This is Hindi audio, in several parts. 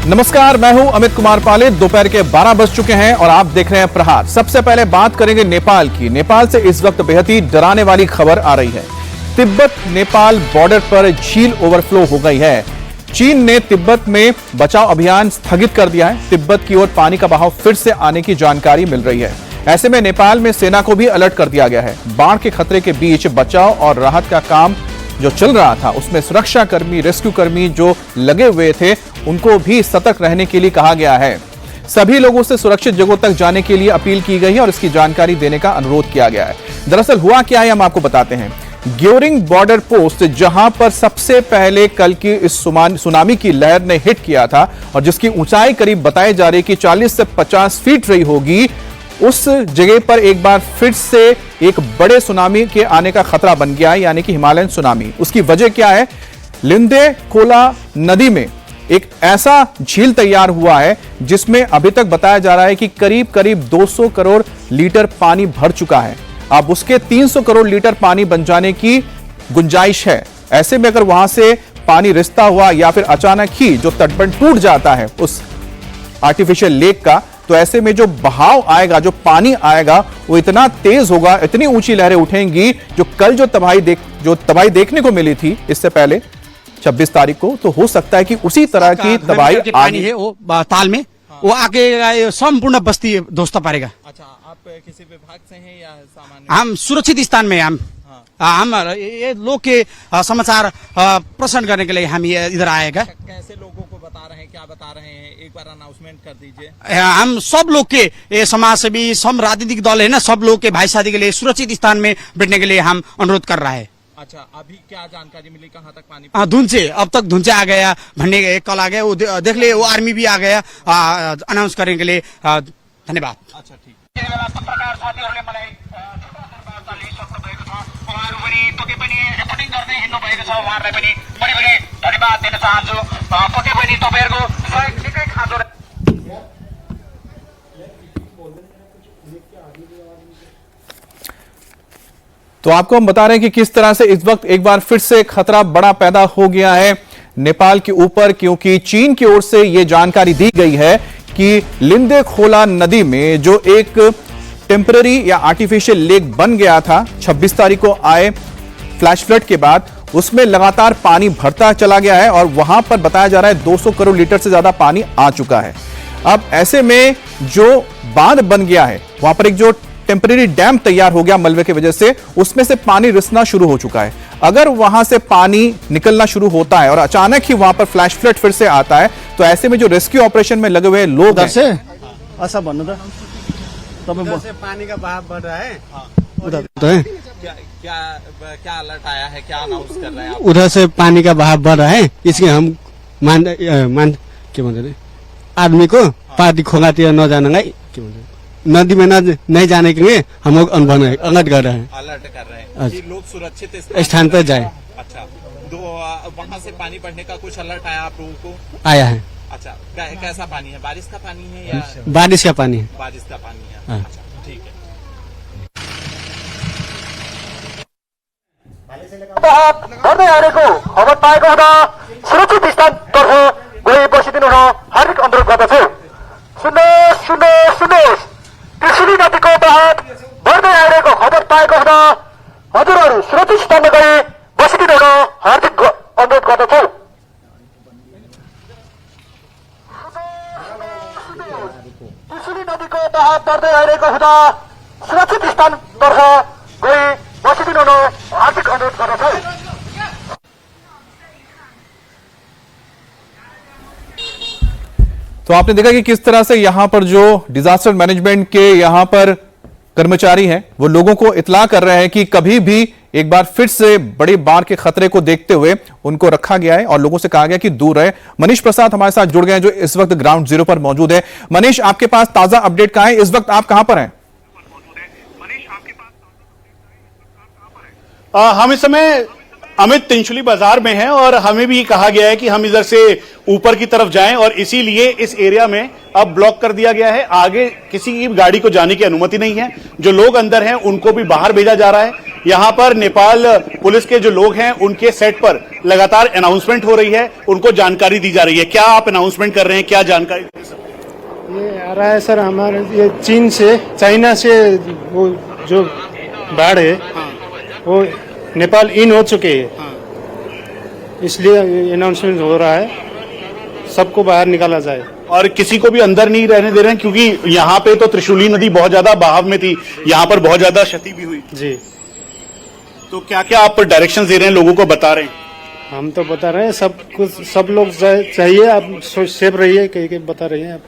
नमस्कार, मैं हूं अमित कुमार पाले। दोपहर के 12 बज चुके हैं और आप देख रहे हैं प्रहार। सबसे पहले बात करेंगे नेपाल की। नेपाल से इस वक्त बेहद ही डराने वाली खबर आ रही है। तिब्बत नेपाल बॉर्डर पर झील ओवरफ्लो हो गई है। चीन ने तिब्बत में बचाव अभियान स्थगित कर दिया है। तिब्बत की ओर पानी का बहाव फिर से आने की जानकारी मिल रही है। ऐसे में नेपाल में सेना को भी अलर्ट कर दिया गया है। बाढ़ के खतरे के बीच बचाव और राहत का काम जो चल रहा था, उसमें सुरक्षा कर्मी, रेस्क्यू कर्मी जो लगे हुए थे, उनको भी सतर्क रहने के लिए कहा गया है। सभी लोगों से सुरक्षित जगहों तक जाने के लिए अपील की गई है और इसकी जानकारी देने का अनुरोध किया गया है। दरअसल हुआ क्या है, हम आपको बताते हैं। ग्योरिंग बॉर्डर पोस्ट, जहां पर सबसे पहले कल की इस सुनामी की लहर ने हिट किया था और जिसकी ऊंचाई करीब बताई जा रही कि 40 से 50 फीट रही होगी, उस जगह पर एक बार फिर से एक बड़े सुनामी के आने का खतरा बन गया है, यानी कि हिमालयन सुनामी। उसकी वजह क्या है? लिंदे खोला नदी में एक ऐसा झील तैयार हुआ है जिसमें अभी तक बताया जा रहा है कि करीब करीब 200 करोड़ लीटर पानी भर चुका है। अब उसके 300 करोड़ लीटर पानी बन जाने की गुंजाइश है। ऐसे में अगर वहां से पानी रिसता हुआ या फिर अचानक ही जो तटबंध टूट जाता है उस आर्टिफिशियल लेक का, तो ऐसे में जो बहाव आएगा, जो पानी आएगा, वो इतना तेज होगा, इतनी ऊंची लहरें उठेंगी, जो कल जो तबाही देखने को मिली थी इससे पहले 26 तारीख को, तो हो सकता है कि उसी तरह की तबाही पानी है वो ताल में, वो आके संपूर्ण बस्ती ध्वस्त पारेगा। अच्छा, आप किसी विभाग से हैं या सामान्य? हम सुरक्षित स्थान में हम ये लोग के समाचार प्रसारण करने के लिए हम ये इधर आएगा। कैसे लोगों को बता रहे हैं, क्या बता रहे हैं, एक बार अनाउंसमेंट कर दीजिए। हम सब लोग के समाज सेवी, सब राजनीतिक दल है ना, सब लोग के भाई शादी के लिए सुरक्षित स्थान में बैठने के लिए हम अनुरोध कर रहा है। अच्छा, अभी क्या जानकारी मिली, कहाँ तक पानी? धुंचे, अब तक धुंचे आ गया, भन्ने कल आ गया, वो देख ले, वो आर्मी भी आ गया अनाउंस करने के लिए। धन्यवाद। अच्छा, ठीक। पत्रकार साथीहरूले मलाई सक्नुभएको छ, उहाँहरू पनि पक्कै पनि रिपोर्टिङ गर्दै हिँड्नु भएको छ। उहाँहरूलाई पनि बढी बढी धन्यवाद दिन चाहन्छु। पक्कै पनि तपाईँहरूको सहयोग निकै खाँचो। तो आपको हम बता रहे हैं कि किस तरह से इस वक्त एक बार फिर से खतरा बड़ा पैदा हो गया है नेपाल के ऊपर, क्योंकि चीन की ओर से यह जानकारी दी गई है कि लिंदे खोला नदी में जो एक टेम्पररी या आर्टिफिशियल लेक बन गया था 26 तारीख को आए फ्लैश फ्लड के बाद, उसमें लगातार पानी भरता चला गया है और वहां पर बताया जा रहा है 200 करोड़ लीटर से ज्यादा पानी आ चुका है। अब ऐसे में जो बांध बन गया है, वहां पर एक जो टेम्पररी डैम तैयार हो गया मलबे की वजह से, उसमें से पानी रिसना शुरू हो चुका है। अगर वहां से पानी निकलना शुरू होता है और अचानक ही वहां पर फ्लैश फ्लड फिर से आता है, तो ऐसे में जो रेस्क्यू ऑपरेशन में लगे हुए लोग हैं, ऐसा भन्नु त उधर से पानी का बहाव बढ़ रहा है। उधर तो है, क्या अलर्ट आया है, क्या अनाउंस कर रहे हैं आप? उधर से पानी का बहाव बढ़ रहा है, इसलिए हम मान के भन्छ आदमी को पार्टी खोगातिर नजानलाई के भन्छ नदी में नहीं जाने के लिए हम लोग अलर्ट कर रहे हैं। अलर्ट कर रहे हैं कि लोग सुरक्षित स्थान पर जाए। अच्छा, तो वहाँ से पानी बढ़ने का कुछ अलर्ट आया आप लोगों को? आया है। अच्छा, कैसा पानी है? बारिश का पानी है या? बारिश का पानी है। बारिश का पानी है। हाँ। अच्छा, ठीक है। बढ्दै आएको खबर पाएको हुँदा सुरक्षित स्थानतर्फ गई बसिदिनु हुन हार्दिक अनुरोध गर्दछु। सुन्नुहोस्, त्रिशुली नदीको बहाव बढ्दै आएको खबर पाएको हुँदा हजुरहरू सुरक्षित स्थानमा गई बसिदिनु हुन हार्दिक अनुरोध गर्दछु। त्रिशुली नदीको बहाव बढ्दै आइरहेको हुँदा सुरक्षित स्थानतर्फ गई बसिदिनु हुन हार्दिक अनुरोध गर्दछु। तो आपने देखा कि किस तरह से यहां पर जो डिजास्टर मैनेजमेंट के यहां पर कर्मचारी हैं, वो लोगों को इत्तला कर रहे हैं कि कभी भी एक बार फिर से बड़ी बाढ़ के खतरे को देखते हुए उनको रखा गया है और लोगों से कहा गया कि दूर रहे। मनीष प्रसाद हमारे साथ जुड़ गए हैं, जो इस वक्त ग्राउंड जीरो पर मौजूद है। मनीष, आपके पास ताजा अपडेट कहां है? इस वक्त आप कहां पर हैं? हम इस समय अमित तिनचुली बाजार में हैं और हमें भी कहा गया है कि हम इधर से ऊपर की तरफ जाएं और इसीलिए इस एरिया में अब ब्लॉक कर दिया गया है। आगे किसी की गाड़ी को जाने की अनुमति नहीं है। जो लोग अंदर हैं उनको भी बाहर भेजा जा रहा है। यहाँ पर नेपाल पुलिस के जो लोग हैं उनके सेट पर लगातार अनाउंसमेंट हो रही है, उनको जानकारी दी जा रही है। क्या आप अनाउंसमेंट कर रहे हैं, क्या जानकारी? ये आ रहा है सर, हमारे ये चीन से, चाइना से वो जो बाढ़ है वो नेपाल इन हो चुके हैं, इसलिए अनाउंसमेंट हो रहा है सबको बाहर निकाला जाए। और किसी को भी अंदर नहीं रहने दे रहे हैं, क्योंकि यहाँ पे तो त्रिशूली नदी बहुत ज्यादा बहाव में थी, यहाँ पर बहुत ज्यादा क्षति भी हुई जी। तो क्या क्या आप डायरेक्शन दे रहे हैं, लोगों को बता रहे हैं? हम तो बता रहे हैं सब कुछ, सब लोग चाहिए, आप सेफ रहिए, कहीं बता रहे हैं आप,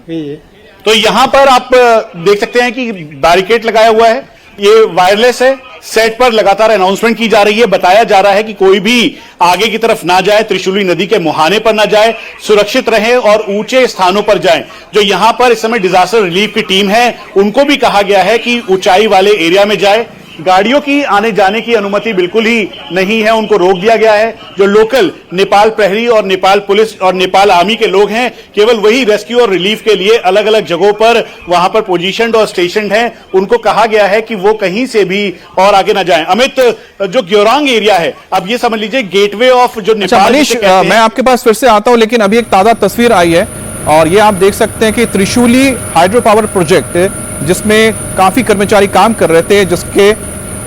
यही है। तो यहाँ पर आप देख सकते हैं कि बैरिकेड लगाया हुआ है, ये वायरलेस है, सेट पर लगातार अनाउंसमेंट की जा रही है, बताया जा रहा है कि कोई भी आगे की तरफ ना जाए, त्रिशूली नदी के मुहाने पर ना जाए, सुरक्षित रहे और ऊंचे स्थानों पर जाएं। जो यहां पर इस समय डिजास्टर रिलीफ की टीम है, उनको भी कहा गया है कि ऊंचाई वाले एरिया में जाए। गाड़ियों की आने जाने की अनुमति बिल्कुल ही नहीं है, उनको रोक दिया गया है। जो लोकल नेपाल प्रहरी और नेपाल पुलिस और नेपाल आर्मी के लोग हैं, केवल वही रेस्क्यू और रिलीफ के लिए अलग अलग जगहों पर वहां पर पोजीशनड और स्टेशनड हैं। उनको कहा गया है कि वो कहीं से भी और आगे ना जाएं। अमित, जो ग्योरांग एरिया है, अब ये समझ लीजिए गेटवे ऑफ जो नेपाल। मनीष, मैं आपके पास फिर से आता हूं, लेकिन अभी एक ताजा तस्वीर आई है और ये आप देख सकते हैं कि त्रिशूली हाइड्रो पावर प्रोजेक्ट, जिसमें काफी कर्मचारी काम कर रहे थे, जिसके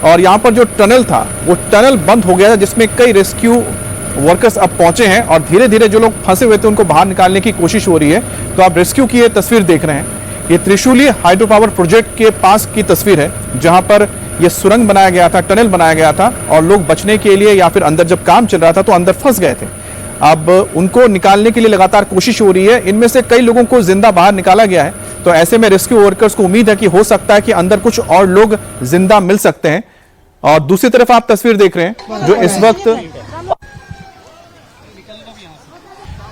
और यहाँ पर जो टनल था वो टनल बंद हो गया था, जिसमें कई रेस्क्यू वर्कर्स अब पहुंचे हैं और धीरे धीरे जो लोग फंसे हुए थे उनको बाहर निकालने की कोशिश हो रही है। तो आप रेस्क्यू की ये तस्वीर देख रहे हैं, ये त्रिशूली हाइड्रो पावर प्रोजेक्ट के पास की तस्वीर है, जहां पर ये सुरंग बनाया गया था, टनल बनाया गया था और लोग बचने के लिए या फिर अंदर जब काम चल रहा था तो अंदर फंस गए थे। अब उनको निकालने के लिए लगातार कोशिश हो रही है। इनमें से कई लोगों को जिंदा बाहर निकाला गया है, तो ऐसे में रेस्क्यू वर्कर्स को उम्मीद है कि हो सकता है कि अंदर कुछ और लोग जिंदा मिल सकते हैं। और दूसरी तरफ आप तस्वीर देख रहे हैं जो इस वक्त,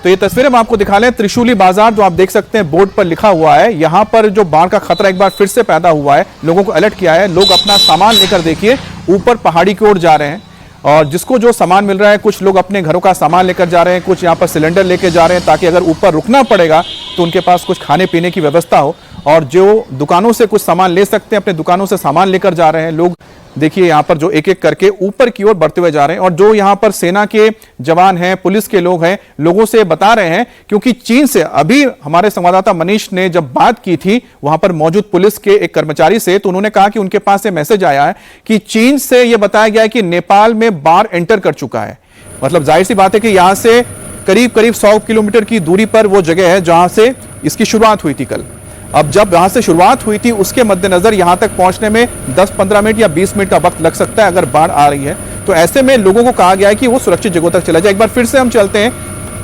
तो ये तस्वीर हम आपको दिखा लें, त्रिशूली बाजार जो आप देख सकते हैं बोर्ड पर लिखा हुआ है, यहां पर जो बाढ़ का खतरा एक बार फिर से पैदा हुआ है, लोगों को अलर्ट किया है। लोग अपना सामान लेकर देखिए ऊपर पहाड़ी की ओर जा रहे हैं और जिसको जो सामान मिल रहा है, कुछ लोग अपने घरों का सामान लेकर जा रहे हैं, कुछ यहाँ पर सिलेंडर लेकर जा रहे हैं ताकि अगर ऊपर रुकना पड़ेगा तो उनके पास कुछ खाने पीने की व्यवस्था हो। और जो दुकानों से कुछ सामान ले सकते हैं अपने दुकानों से सामान लेकर जा रहे हैं लोग। देखिए यहाँ पर जो एक एक करके ऊपर की ओर बढ़ते हुए जा रहे हैं और जो यहाँ पर सेना के जवान हैं, पुलिस के लोग हैं, लोगों से बता रहे हैं, क्योंकि चीन से अभी हमारे संवाददाता मनीष ने जब बात की थी वहां पर मौजूद पुलिस के एक कर्मचारी से, तो उन्होंने कहा कि उनके पास से मैसेज आया है कि चीन से यह बताया गया है कि नेपाल में बाढ़ एंटर कर चुका है। मतलब जाहिर सी बात है कि यहां से करीब करीब 100 किलोमीटर की दूरी पर वो जगह है जहां से इसकी शुरुआत हुई थी कल। अब जब यहां से शुरुआत हुई थी उसके मद्देनजर यहां तक पहुंचने में 10-15 मिनट या 20 मिनट का वक्त लग सकता है अगर बाढ़ आ रही है। तो ऐसे में लोगों को कहा गया है कि वो सुरक्षित जगहों तक चला जाए। एक बार फिर से हम चलते हैं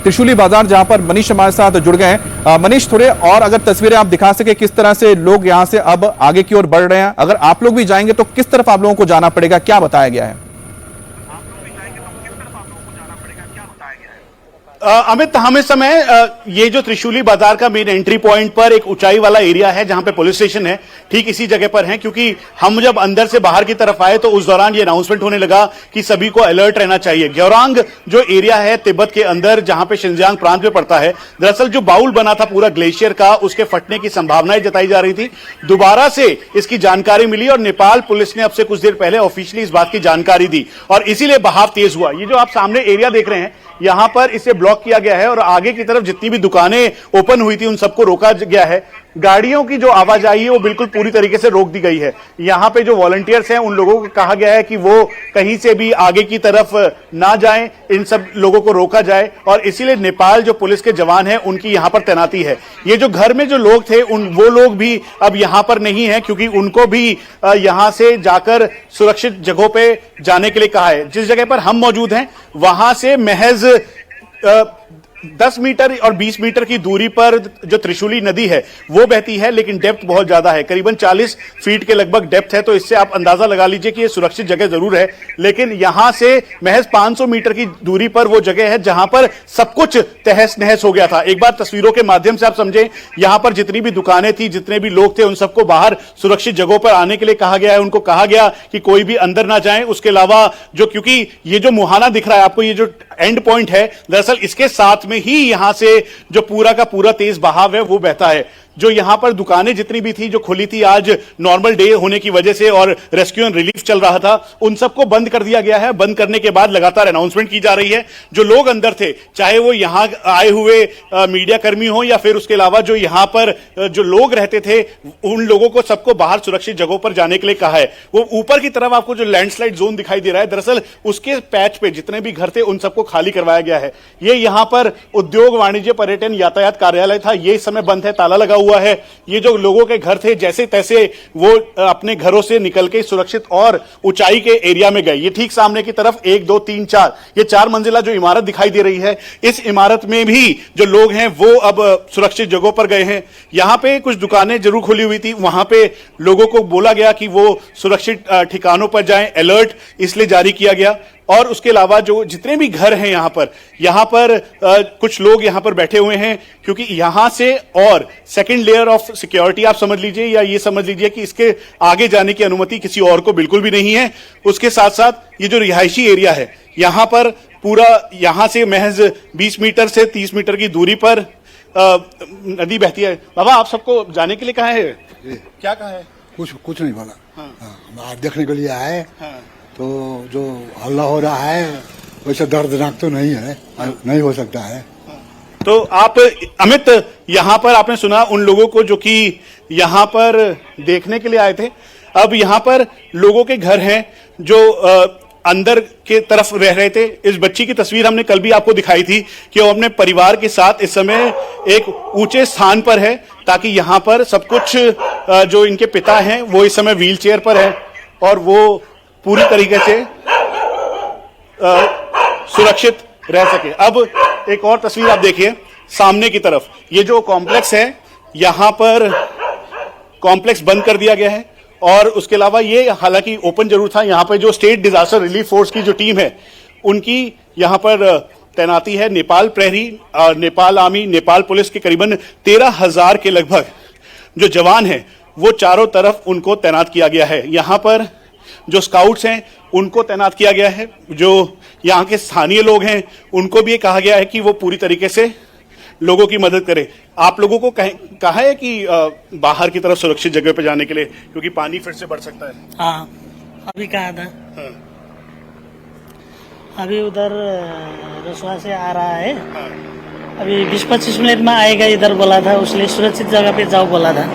त्रिशूली बाजार, जहां पर मनीष हमारे साथ जुड़ गए हैं। मनीष, थोड़े और अगर तस्वीरें आप दिखा सके, किस तरह से लोग यहां से अब आगे की ओर बढ़ रहे हैं, अगर आप लोग भी जाएंगे तो किस तरफ आप लोगों को जाना पड़ेगा, क्या बताया गया है? अमित, हम इस समय ये जो त्रिशूली बाजार का मेन एंट्री पॉइंट पर एक ऊंचाई वाला एरिया है जहां पे पुलिस स्टेशन है, ठीक इसी जगह पर है। क्योंकि हम जब अंदर से बाहर की तरफ आए तो उस दौरान ये अनाउंसमेंट होने लगा कि सभी को अलर्ट रहना चाहिए। ग्योरांग जो एरिया है तिब्बत के अंदर, जहां पे शिनजियांग प्रांत में पड़ता है, दरअसल जो बाउल बना था पूरा ग्लेशियर का, उसके फटने की संभावनाएं जताई जा रही थी। दोबारा से इसकी जानकारी मिली और नेपाल पुलिस ने अब से कुछ देर पहले ऑफिशियली इस बात की जानकारी दी और इसीलिए बहाव तेज हुआ। ये जो आप सामने एरिया देख रहे हैं, यहां पर इसे ब्लॉक किया गया है और आगे की तरफ जितनी भी दुकानें ओपन हुई थी उन सबको रोका गया है। गाड़ियों की जो आवाजाही है वो बिल्कुल पूरी तरीके से रोक दी गई है। यहां पे जो वॉलंटियर्स हैं उन लोगों को कहा गया है कि वो कहीं से भी आगे की तरफ ना जाएं, इन सब लोगों को रोका जाए और इसीलिए नेपाल जो पुलिस के जवान हैं उनकी यहां पर तैनाती है। ये जो घर में जो लोग थे वो लोग भी अब यहां पर नहीं है, क्योंकि उनको भी यहां से जाकर सुरक्षित जगहों पे जाने के लिए कहा है। जिस जगह पर हम मौजूद हैं वहां से महज 10 मीटर और 20 मीटर की दूरी पर जो त्रिशूली नदी है वो बहती है, लेकिन डेप्थ बहुत ज्यादा है, करीबन 40 फीट के लगभग डेप्थ है। तो इससे आप अंदाजा लगा लीजिए कि ये सुरक्षित जगह जरूर है, लेकिन यहां से महज 500 मीटर की दूरी पर वो जगह है जहां पर सब कुछ तहस नहस हो गया था। एक बार तस्वीरों के माध्यम से आप समझें, यहां पर जितनी भी दुकानें थी, जितने भी लोग थे, उन सबको बाहर सुरक्षित जगहों पर आने के लिए कहा गया है। उनको कहा गया कि कोई भी अंदर ना जाए। उसके अलावा जो, क्योंकि ये जो मुहाना दिख रहा है आपको, ये जो एंड पॉइंट है, दरअसल इसके साथ में ही यहां से जो पूरा का पूरा तेज बहाव है वो बहता है। जो यहाँ पर दुकानें जितनी भी थी जो खुली थी, आज नॉर्मल डे होने की वजह से और रेस्क्यू एंड रिलीफ चल रहा था, उन सबको बंद कर दिया गया है। बंद करने के बाद लगातार अनाउंसमेंट की जा रही है। जो लोग अंदर थे, चाहे वो यहाँ आए हुए मीडिया कर्मी हो या फिर उसके अलावा जो यहाँ पर जो लोग रहते थे, उन लोगों को सबको बाहर सुरक्षित जगहों पर जाने के लिए कहा है। वो ऊपर की तरफ आपको जो लैंडस्लाइड जोन दिखाई दे रहा है, दरअसल उसके पैच पे जितने भी घर थे उन सबको खाली करवाया गया है। ये यहाँ पर उद्योग, वाणिज्य, पर्यटन, यातायात कार्यालय था, ये इस समय बंद है, ताला लगा हुआ है। ये जो लोगों के घर थे, जैसे तैसे वो अपने घरों से निकल के सुरक्षित और ऊंचाई के एरिया में गए। ये ठीक सामने की तरफ 1 2 3 4 ये 4 मंजिला जो इमारत दिखाई दे रही है, इस इमारत में भी जो लोग हैं वो अब सुरक्षित जगहों पर गए हैं। यहां पे कुछ दुकानें जरूर खुली हुई थी, वहां पे लोगों को बोला गया कि वो सुरक्षित ठिकानों पर जाएं, अलर्ट इसलिए जारी किया गया। और उसके अलावा जो जितने भी घर हैं यहां पर कुछ लोग यहां पर बैठे हुए हैं, क्योंकि यहां से और सेकंड लेयर ऑफ सिक्योरिटी आप समझ लीजिए या ये समझ लीजिए कि इसके आगे जाने की अनुमति किसी और को बिल्कुल भी नहीं है। उसके साथ साथ ये जो रिहायशी एरिया है, यहां पर पूरा, यहां से महज 20 मीटर से 30 मीटर की दूरी पर नदी बहती है। बाबा, आप सबको जाने के लिए कहा है, क्या कहा है? कुछ नहीं बोला। हाँ। आज देखने के लिए आए। हाँ। तो जो हल्ला हो रहा है वैसे दर्दनाक तो नहीं है। नहीं हो सकता है। तो आप अमित, यहाँ पर आपने सुना उन लोगों को जो कि यहाँ पर देखने के लिए आए थे। अब यहाँ पर लोगों के घर हैं जो अंदर के तरफ रह रहे थे। इस बच्ची की तस्वीर हमने कल भी आपको दिखाई थी कि वो अपने परिवार के साथ इस समय एक ऊंचे स्थान पर है, ताकि यहाँ पर सब कुछ जो इनके पिता हैं वो इस समय व्हील चेयर पर है और वो पूरी तरीके से सुरक्षित रह सके। अब एक और तस्वीर आप देखिए सामने की तरफ, ये जो कॉम्प्लेक्स है, यहां पर कॉम्प्लेक्स बंद कर दिया गया है। और उसके अलावा ये हालांकि ओपन जरूर था। यहां पर जो स्टेट डिजास्टर रिलीफ फोर्स की जो टीम है, उनकी यहां पर तैनाती है। नेपाल प्रहरी, नेपाल आर्मी, नेपाल पुलिस के करीबन 13,000 के लगभग जो जवान हैं वो चारों तरफ उनको तैनात किया गया है। यहां पर जो स्काउट्स हैं उनको तैनात किया गया है। जो यहाँ के स्थानीय लोग हैं उनको भी कहा गया है कि वो पूरी तरीके से लोगों की मदद करें। आप लोगों को कहा है कि बाहर की तरफ सुरक्षित जगह पे जाने के लिए, क्योंकि पानी फिर से बढ़ सकता है। हाँ, अभी कहा था। हाँ। अभी उधर रसुआ से आ रहा है। हाँ। अभी 20-25 मिनट में आएगा, इधर बोला था, उसलिए सुरक्षित जगह पे जाओ बोला था।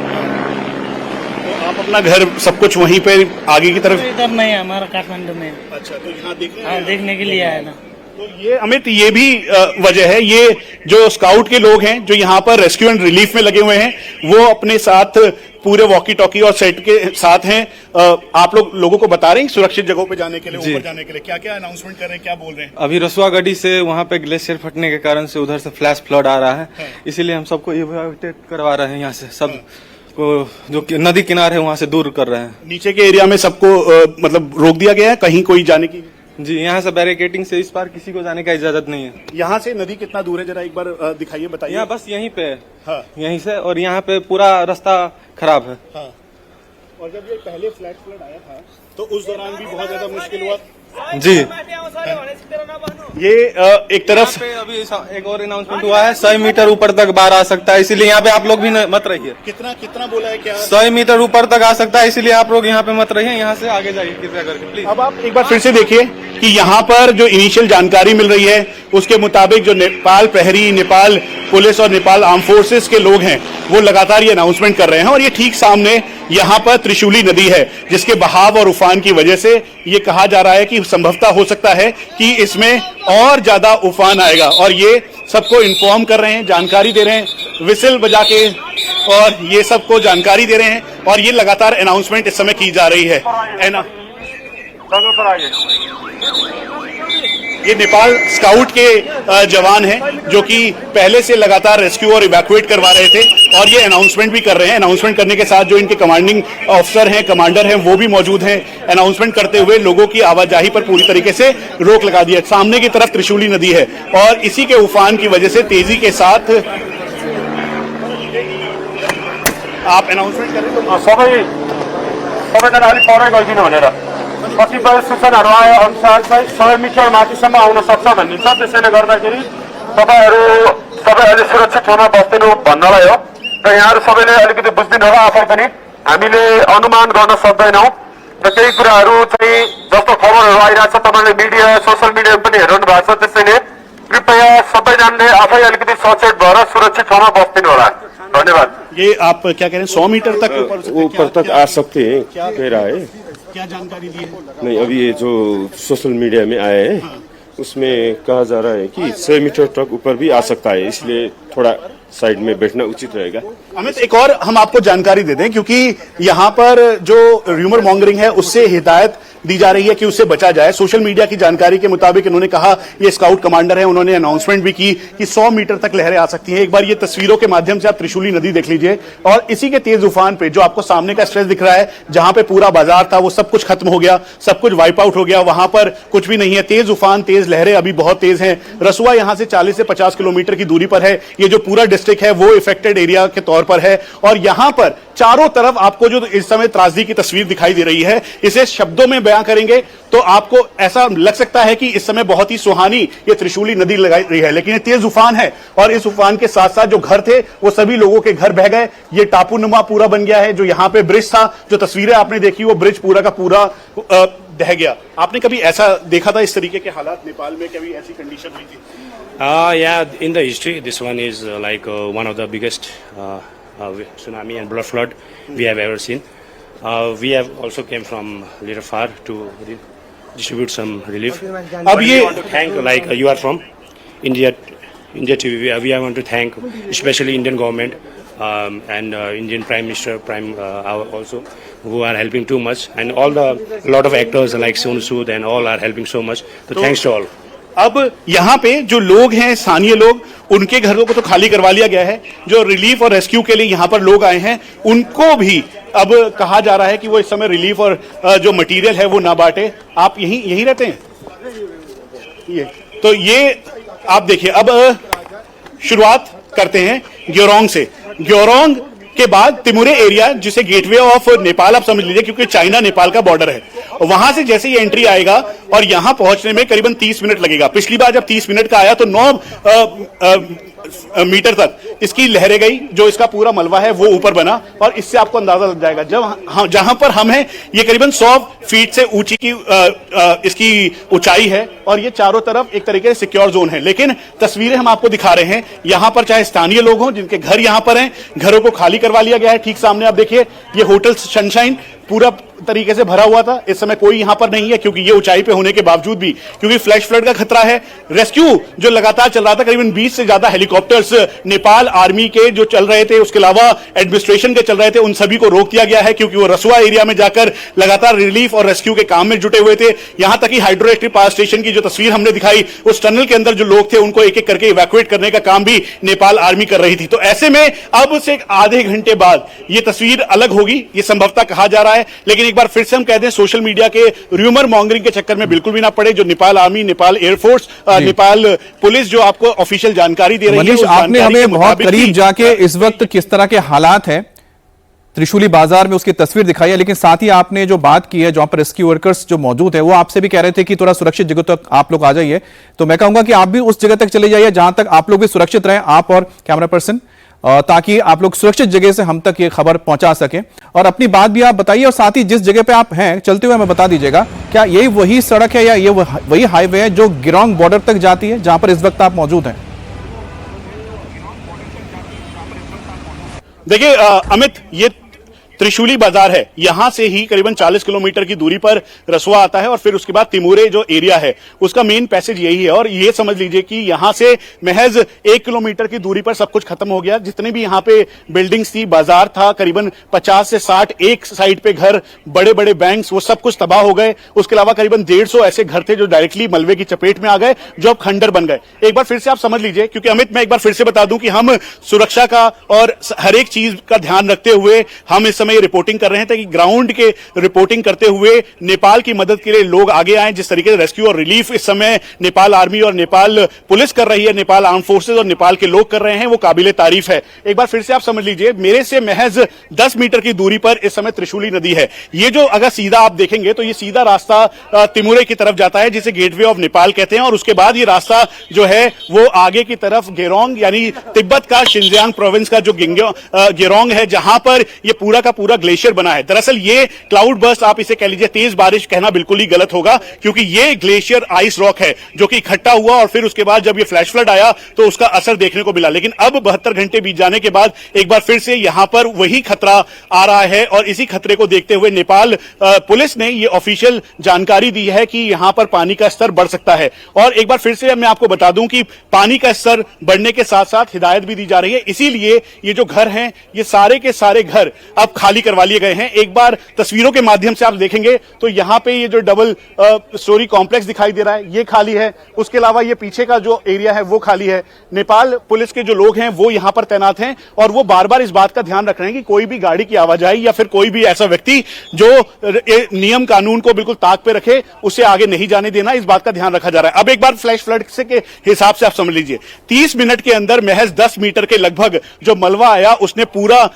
आप अपना घर सब कुछ वहीं पे आगे की तरफ? इधर नहीं, हमारा काठमांडू में। अच्छा, तो यहाँ देखने के लिए आया ना। तो ये अमित, ये भी वजह है, ये जो स्काउट के लोग हैं जो यहाँ पर रेस्क्यू एंड रिलीफ में लगे हुए हैं, वो अपने साथ पूरे वॉकी टॉकी और सेट के साथ हैं। आप लोगों को बता रहे हैं सुरक्षित जगहों पे जाने के लिए, ऊपर जाने के लिए क्या क्या अनाउंसमेंट कर रहे हैं, क्या बोल रहे हैं? अभी रसुआगढ़ी से वहाँ पे ग्लेशियर फटने के कारण से उधर से फ्लैश फ्लड आ रहा है। इसीलिए हम सबको इवैक्यूएट करवा रहे हैं यहाँ से, सब को जो नदी किनारे है वहाँ से दूर कर रहे हैं। नीचे के एरिया में सबको मतलब रोक दिया गया है, कहीं कोई जाने की? जी, यहाँ से बैरिकेटिंग से इस पार किसी को जाने का इजाजत नहीं है। यहाँ से नदी कितना दूर है, जरा एक बार दिखाइए, बताइए। यहाँ बस यहीं पे। हाँ। यहीं से, और यहाँ पे पूरा रास्ता खराब है। हाँ। और जब ये पहले फ्लैश फ्लड आया था तो उस दौरान भी बहुत ज्यादा मुश्किल हुआ। जी, ये एक तरफ पे अभी एक और अनाउंसमेंट हुआ है, 100 मीटर ऊपर तक बाढ़ आ सकता है, इसीलिए यहाँ पे आप लोग भी मत रहिए। कितना बोला है, क्या? 100 मीटर ऊपर तक आ सकता है, इसीलिए आप लोग यहाँ पे मत रहिए, यहाँ से आगे जाइए कृपया करके प्लीज। अब आप एक बार फिर से देखिए कि यहाँ पर जो इनिशियल जानकारी मिल रही है उसके मुताबिक जो नेपाल प्रहरी, नेपाल पुलिस और नेपाल आर्म फोर्सेस के लोग हैं वो लगातार ये अनाउंसमेंट कर रहे हैं। और ये ठीक सामने यहाँ पर त्रिशूली नदी है, जिसके बहाव और उफान की वजह से ये कहा जा रहा है कि संभवतः हो सकता है कि इसमें और ज्यादा उफान आएगा। और ये सबको इन्फॉर्म कर रहे हैं, जानकारी दे रहे हैं, विसिल बजा के, और ये सबको जानकारी दे रहे हैं। और ये लगातार अनाउंसमेंट इस समय की जा रही है। ये नेपाल स्काउट के जवान हैं जो कि पहले से लगातार रेस्क्यू और इवैक्यूएट करवा रहे थे, और ये अनाउंसमेंट भी कर रहे हैं। अनाउंसमेंट करने के साथ जो इनके कमांडिंग ऑफिसर हैं, कमांडर हैं, वो भी मौजूद हैं। अनाउंसमेंट करते हुए लोगों की आवाजाही पर पूरी तरीके से रोक लगा दी है। सामने की तरफ त्रिशूली नदी है और इसी के उफान की वजह से तेजी के साथ आप अनाउंसमेंट करें तो कतिपय सूचनाहरू आए अनुसार चाहिँ 100 मिटर माथिसम्म आउन सक्छ भन्ने छ। त्यसैले गर्दाखेरि तपाईँहरूले सुरक्षित ठाउँमा बस्दिनु भन्नलाई हो। र यहाँहरू सबैले अलिकति बुझ्दिनु होला आफै पनि हामीले अनुमान गर्न सक्दैनौँ र केही कुराहरू चाहिँ जस्तो खबरहरू आइरहेछ तपाईँले मिडिया सोसियल मिडियामा पनि हेरिरहनु भएको छ त्यसैले कृपया सबैजनाले आफै अलिकति सचेत भएर सुरक्षित ठाउँमा बस्दिनु होला धन्यवाद। ये आप क्या कह रहे हैं 100 मीटर तक ऊपर तक आ सकते हैं कह रहा है। क्या जानकारी दी है? नहीं अभी ये जो सोशल मीडिया में आया है उसमें कहा जा रहा है कि 100 मीटर तक ऊपर भी आ सकता है, इसलिए थोड़ा साइड में बैठना उचित रहेगा। अमित एक और हम आपको जानकारी दे दें क्योंकि यहाँ पर जो र्यूमर मॉन्गरिंग है उससे हिदायत दी जा रही है कि उससे बचा जाए। सोशल मीडिया की जानकारी के मुताबिक इन्होंने कहा, ये स्काउट कमांडर है, उन्होंने अनाउंसमेंट भी की कि 100 मीटर तक लहरें आ सकती हैं। एक बार ये तस्वीरों के माध्यम से आप त्रिशूली नदी देख लीजिए और इसी के तेज उफान पे जो आपको सामने का स्ट्रेच दिख रहा है, जहां पे पूरा बाजार था वो सब कुछ खत्म हो गया, सब कुछ वाइप आउट हो गया, वहां पर कुछ भी नहीं है। तेज उफान, तेज लहरें अभी बहुत तेज हैं। रसुआ यहां से 40 से 50 किलोमीटर की दूरी पर है। ये जो पूरा डिस्ट्रिक्ट है वो इफेक्टेड एरिया के तौर पर है और यहां पर चारों तरफ आपको जो इस समय त्रासदी की तस्वीर दिखाई दे रही है, इसे शब्दों में बयां करेंगे तो आपको ऐसा लग सकता है कि इस समय बहुत ही सुहानी ये त्रिशूली नदी लगाई रही है, लेकिन ये तेज उफान है और इस उफान के साथ साथ जो घर थे वो सभी लोगों के घर बह गए। ये टापूनुमा पूरा बन गया है। जो यहाँ पे ब्रिज था, जो तस्वीरें आपने देखी, वो ब्रिज पूरा का पूरा बह गया। आपने कभी ऐसा देखा था, इस तरीके के हालात नेपाल में कभी ऐसी कंडीशन हुई थी? Yeah, in the history, this one is like one of the biggest tsunami and blood flood we have ever seen. We have also came from little far to distribute some relief. अब ये want to thank, like you are from India TV. We want to thank especially Indian government and Indian Prime Minister, also who are helping too much, and all the lot of actors like Sonu Sood and all are helping so much. So thanks to all. अब यहाँ पे जो लोग हैं, स्थानीय लोग, उनके घरों को तो खाली करवा लिया गया है। जो रिलीफ और रेस्क्यू के लिए यहाँ पर लोग आए हैं उनको भी अब कहा जा रहा है कि वो इस समय रिलीफ और जो मटेरियल है वो ना बांटे। आप यहीं रहते हैं? ये आप देखिए, अब शुरुआत करते हैं ग्योरोंग से। ग्योरोंग के बाद तिमुरे एरिया, जिसे गेटवे ऑफ नेपाल आप समझ लीजिए, क्योंकि चाइना नेपाल का बॉर्डर है। वहां से जैसे ये एंट्री आएगा और यहां पहुंचने में करीबन 30 मिनट लगेगा। पिछली बार जब 30 मिनट का आया तो 9 मीटर तक इसकी लहरें गई। जो इसका पूरा मलबा है वो ऊपर बना और इससे आपको अंदाजा लग जाएगा। जहां पर हम हैं ये करीबन 100 फीट से ऊंची की इसकी ऊंचाई है और ये चारों तरफ एक तरीके से सिक्योर जोन है। लेकिन तस्वीरें हम आपको दिखा रहे हैं, यहां पर चाहे स्थानीय लोग हों जिनके घर यहां पर हैं, घरों को खाली करवा लिया गया है। ठीक सामने आप देखिए, ये होटल सनशाइन पूरा तरीके से भरा हुआ था। इस समय कोई यहां पर नहीं है क्योंकि ये ऊंचाई पे होने के बावजूद भी, क्योंकि फ्लैश फ्लड का खतरा है। रेस्क्यू जो लगातार चल रहा था, करीबन 20 से ज्यादा हेलीकॉप्टर्स नेपाल आर्मी के जो चल रहे थे, उसके अलावा एडमिनिस्ट्रेशन के चल रहे थे, उन सभी को रोक दिया गया है क्योंकि वो रसुआ एरिया में जाकर लगातार रिलीफ और रेस्क्यू के काम में जुटे हुए थे। यहां तक कि हाइड्रो इलेक्ट्रिक पावर स्टेशन की जो तस्वीर हमने दिखाई, उस टनल के अंदर जो लोग थे उनको एक एक करके इवैक्यूएट करने का काम भी नेपाल आर्मी कर रही थी। तो ऐसे में अब से आधे घंटे बाद ये तस्वीर अलग होगी, ये संभवतः कहा जा रहा है। लेकिन एक बार फिर से हम कहते हैं, सोशल मीडिया के र्यूमर मॉन्गरिंग के चक्कर में बिल्कुल भी ना पड़े। जो Nepal army, Nepal air force, Nepal police जो आपको ऑफिशियल जानकारी दे रही है, मनीष, आपने हमें बहुत करीब जाके इस वक्त किस तरह के हालात हैं त्रिशूली बाजार में उसकी तस्वीर दिखाई है, लेकिन साथ ही आपने जो बात की है, जहां पर रेस्क्यू वर्कर्स जो मौजूद है वो आपसे भी कह रहे थे कि थोड़ा सुरक्षित जगह तक आप लोग आ जाइए। तो मैं कहूंगा कि आप भी उस जगह तक चले जाइए जहां तक आप लोग भी सुरक्षित रहें, आप और कैमरा पर्सन, ताकि आप लोग सुरक्षित जगह से हम तक ये खबर पहुंचा सकें। और अपनी बात भी आप बताइए और साथ ही जिस जगह पे आप हैं चलते हुए हमें बता दीजिएगा, क्या यही वही सड़क है या ये वही हाईवे है जो गिरोंग बॉर्डर तक जाती है जहां पर इस वक्त आप मौजूद हैं? देखिए अमित, ये त्रिशूली बाजार है, यहां से ही करीबन 40 किलोमीटर की दूरी पर रसुआ आता है और फिर उसके बाद तिमुरे जो एरिया है उसका मेन पैसेज यही है। और ये समझ लीजिए कि यहां से महज 1 किलोमीटर की दूरी पर सब कुछ खत्म हो गया। जितने भी यहां पे बिल्डिंग्स थी, बाजार था, करीबन 50 से 60 एक साइड पे घर, बड़े बड़े बैंक्स, वो सब कुछ तबाह हो गए। उसके अलावा करीबन 150 ऐसे घर थे जो डायरेक्टली मलबे की चपेट में आ गए, जो अब खंडर बन गए। एक बार फिर से आप समझ लीजिए, क्योंकि अमित मैं एक बार फिर से बता दूं कि हम सुरक्षा का और हर एक चीज का ध्यान रखते हुए हम इस समय समय ये रिपोर्टिंग कर रहे हैं ताकि ग्राउंड के रिपोर्टिंग करते हुए नेपाल की मदद के लिए लोग आगे आए। जिस तरीके से रेस्क्यू और रिलीफ इस समय नेपाल आर्मी और नेपाल पुलिस कर रही है, नेपाल आर्म फोर्सेज और नेपाल के लोग कर रहे हैं, वो काबिले तारीफ है। एक बार फिर से आप समझ लीजिए, मेरे से महज 10 मीटर की दूरी पर इस समय त्रिशूली नदी है। ये जो अगर सीधा आप देखेंगे तो ये सीधा रास्ता तिमुरे की तरफ जाता है, जिसे गेटवे ऑफ नेपाल कहते हैं, और उसके बाद ये रास्ता जो है वो आगे की तरफ गेरोंग यानी तिब्बत का शिनजियांग प्रोविंस का जो गेरोंग है, जहां पर ये पूरा का पूरा ग्लेशियर बना है। दरअसल ये क्लाउड बर्स्ट आप इसे कह लीजिए, तेज बारिश कहना बिल्कुल ही गलत होगा, क्योंकि ये ग्लेशियर आइस रॉक है जो कि इकट्ठा हुआ और फिर उसके बाद जब ये फ्लैश फ्लड आया तो उसका असर देखने को मिला। लेकिन अब 72 घंटे बीत जाने के बाद एक बार फिर से यहां पर वही खतरा आ रहा है, और इसी खतरे को देखते हुए नेपाल पुलिस ने ये ऑफिशियल जानकारी दी है कि यहां पर पानी का स्तर बढ़ सकता है। और एक बार फिर से मैं आपको बता दूं कि पानी का स्तर बढ़ने के साथ साथ हिदायत भी दी जा रही है, इसीलिए ये जो घर हैं ये सारे के सारे घर अब खाली करवा लिए गए हैं। एक बार तस्वीरों के माध्यम से आप देखेंगे तो यहां पे ये जो डबल स्टोरी कॉम्प्लेक्स दिखाई दे रहा है ये खाली है, उसके अलावा ये पीछे का जो एरिया है वो खाली है। नेपाल पुलिस के जो लोग हैं वो यहां पर तैनात हैं और वो बार बार इस बात का ध्यान रख रहे हैं कि कोई भी गाड़ी की आवाजाही या फिर कोई भी ऐसा व्यक्ति जो नियम कानून को बिल्कुल ताक पे रखे उसे आगे नहीं जाने देना, इस बात का ध्यान रखा जा रहा है। अब एक बार फ्लैश फ्लड से के हिसाब से आप समझ लीजिए, 30 मिनट के अंदर महज 10 मीटर के लगभग जो मलबा आया उसने पूरा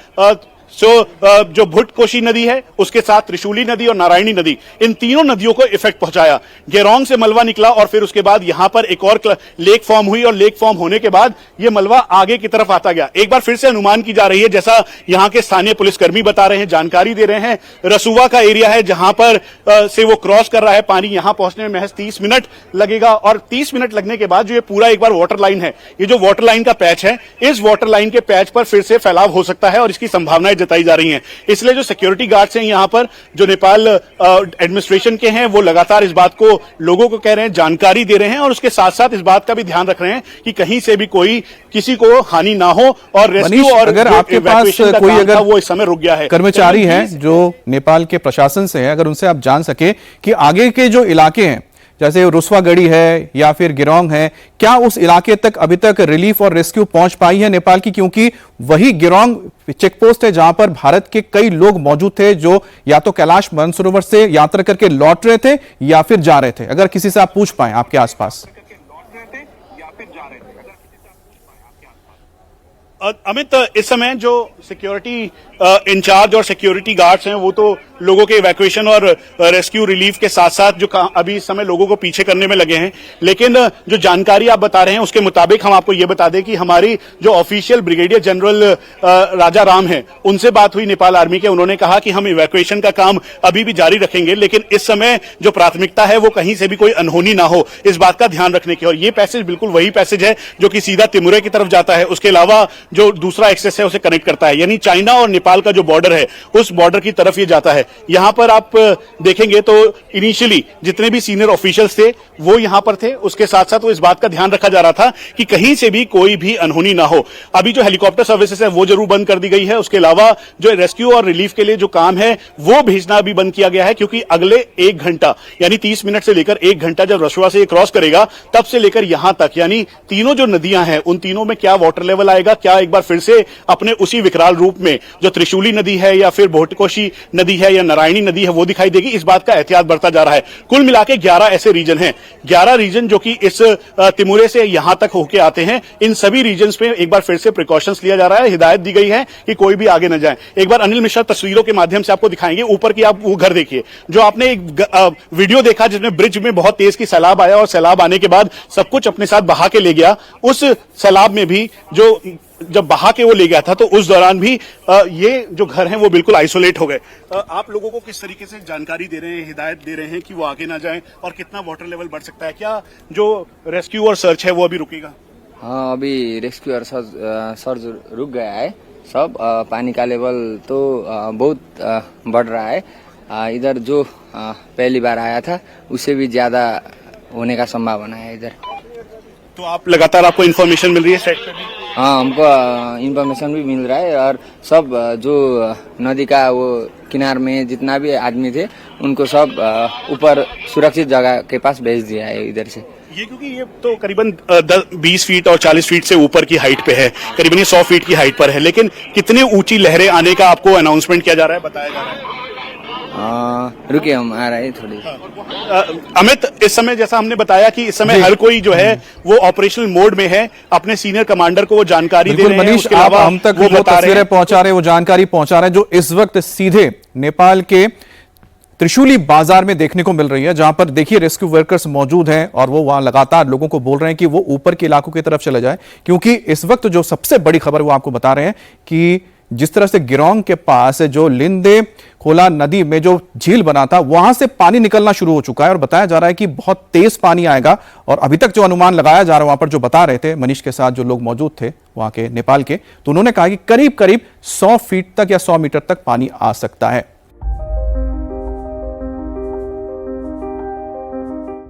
जो भुटकोशी नदी है उसके साथ त्रिशूली नदी और नारायणी नदी, इन तीनों नदियों को इफेक्ट पहुंचाया। गेरोंग से मलबा निकला और फिर उसके बाद यहां पर एक और लेक फॉर्म हुई और लेक फॉर्म होने के बाद यह मलबा आगे की तरफ आता गया। एक बार फिर से अनुमान की जा रही है, जैसा यहां के स्थानीय पुलिसकर्मी बता रहे हैं, जानकारी दे रहे हैं, रसुवा का एरिया है जहां पर से वो क्रॉस कर रहा है पानी, यहां पहुंचने में महज 30 मिनट लगेगा। और 30 मिनट लगने के बाद जो ये पूरा एक बार वाटर लाइन है, ये जो वाटर लाइन का पैच है, इस वाटर लाइन के पैच पर फिर से फैलाव हो सकता है और इसकी संभावनाएं जताई जा रही हैं। इसलिए जो सिक्योरिटी गार्ड्स हैं यहां पर, जो नेपाल एडमिनिस्ट्रेशन के हैं, वो लगातार इस बात को लोगों को कह रहे हैं, जानकारी दे रहे हैं और उसके साथ साथ इस बात का भी ध्यान रख रहे हैं कि कहीं से भी कोई किसी को हानि ना हो। और रेस्क्यू और अगर आपके पास कोई अगर वो इस समय रुक गया है, कर्मचारी हैं जो नेपाल के प्रशासन से हैं, अगर उनसे आप जान सके कि आगे के जो इलाके हैं जैसे रुस्वागढ़ी है या फिर गिरोंग है, क्या उस इलाके तक अभी तक रिलीफ और रेस्क्यू पहुंच पाई है नेपाल की? क्योंकि वही गिरोंग चेकपोस्ट है जहां पर भारत के कई लोग मौजूद थे जो या तो कैलाश मानसरोवर से यात्रा करके लौट रहे थे या फिर जा रहे थे। अगर किसी से आप पूछ पाए आपके आसपास। अमित, इस समय जो सिक्योरिटी इंचार्ज और सिक्योरिटी गार्ड्स हैं वो तो लोगों के इवैक्यूएशन और रेस्क्यू रिलीफ के साथ साथ जो अभी इस समय लोगों को पीछे करने में लगे हैं, लेकिन जो जानकारी आप बता रहे हैं उसके मुताबिक हम आपको ये बता दें कि हमारी जो ऑफिशियल ब्रिगेडियर जनरल राजा राम है उनसे बात हुई नेपाल आर्मी के। उन्होंने कहा कि हम इवैक्यूएशन का काम अभी भी जारी रखेंगे, लेकिन इस समय जो प्राथमिकता है वो कहीं से भी कोई अनहोनी ना हो, इस बात का ध्यान रखने की। और ये पैसेज बिल्कुल वही पैसेज है जो कि सीधा तिमुरे की तरफ जाता है, उसके अलावा जो दूसरा एक्सेस है उसे कनेक्ट करता है, यानी चाइना और नेपाल का जो बॉर्डर है उस बॉर्डर की तरफ ये जाता है। यहां पर आप देखेंगे तो इनिशियली जितने भी सीनियर ऑफिशियल्स थे वो यहां पर थे, उसके साथ साथ वो इस बात का ध्यान रखा जा रहा था कि कहीं से भी कोई भी अनहोनी ना हो। अभी जो हेलीकॉप्टर सर्विसेज है वो जरूर बंद कर दी गई है, उसके अलावा जो रेस्क्यू और रिलीफ के लिए जो काम है वो भेजना भी बंद किया गया है, क्योंकि अगले 1 घंटा यानी 30 मिनट से लेकर 1 घंटा जब रसुआ से क्रॉस करेगा तब से लेकर यहां तक, यानी तीनों जो नदियां हैं उन तीनों में क्या वाटर लेवल आएगा, क्या एक बार फिर से अपने उसी विकराल रूप में जो त्रिशूली नदी है या फिर भोटकोशी नदी है या नारायणी नदी है वो दिखाई देगी, इस बात का एहतियात बढ़ता जा रहा है। कुल मिलाके 11 ऐसे रीजन हैं, 11 रीजन जो कि इस तिमुरे से यहां तक होके आते हैं। इन सभी रीजन्स पे एक बार फिर से प्रिकॉशंस लिया जा रहा है, हिदायत दी गई है कि कोई भी आगे न जाए। एक बार अनिल मिश्रा तस्वीरों के माध्यम से आपको दिखाएंगे, ऊपर की आप वो घर देखिए जो आपने एक वीडियो देखा जिसमें ब्रिज में बहुत तेज की सैलाब आया और सैलाब आने के बाद सब कुछ अपने साथ बहा के ले गया। उस सैलाब में भी जब बहा के वो ले गया था तो उस दौरान भी ये जो घर हैं वो बिल्कुल आइसोलेट हो गए। आप लोगों को किस तरीके से जानकारी दे रहे हैं, हिदायत दे रहे हैं कि वो आगे ना जाएं और कितना वाटर लेवल बढ़ सकता है? क्या जो रेस्क्यू और सर्च है वो अभी रुकेगा? हाँ, अभी रेस्क्यू और सर्च रुक गया है सब। पानी का लेवल तो बहुत बढ़ रहा है। इधर जो पहली बार आया था उससे भी ज्यादा होने का संभावना है इधर। तो आप लगातार आपको इन्फॉर्मेशन मिल रही है साइड पे भी? हाँ, हमको इन्फॉर्मेशन भी मिल रहा है और सब जो नदी का वो किनार में जितना भी आदमी थे उनको सब ऊपर सुरक्षित जगह के पास भेज दिया है इधर से। ये क्योंकि ये तो करीबन 20 फीट और 40 फीट से ऊपर की हाइट पे है, करीबन ये 100 फीट की हाइट पर है, लेकिन कितनी ऊंची लहरें आने का आपको अनाउंसमेंट किया जा रहा है, बताया जा रहा है? रुकिए, हम आ रहे हैं थोड़ी। अमित, इस समय जैसा हमने बताया कि इस समय हर कोई जो है वो ऑपरेशनल मोड में है, अपने सीनियर कमांडर को वो जानकारी दे रहे हैं। मनीष, आप हम तक वो तस्वीरें पहुंचा रहे हैं, वो जानकारी पहुंचा रहे हैं जो इस वक्त सीधे नेपाल के त्रिशूली बाजार में देखने को मिल रही है, जहां पर देखिए रेस्क्यू वर्कर्स मौजूद हैं और वो वहां लगातार लोगों को बोल रहे हैं कि वो ऊपर के इलाकों की तरफ चले जाए, क्योंकि इस वक्त जो सबसे बड़ी खबर वो आपको बता रहे हैं कि जिस तरह से गिरोंग के पास जो लिंदे खोला नदी में जो झील बना था वहां से पानी निकलना शुरू हो चुका है और बताया जा रहा है कि बहुत तेज पानी आएगा। और अभी तक जो अनुमान लगाया जा रहा है वहां पर जो बता रहे थे मनीष के साथ जो लोग मौजूद थे वहां के नेपाल के, तो उन्होंने कहा कि करीब करीब 100 फीट तक या 100 मीटर तक पानी आ सकता है।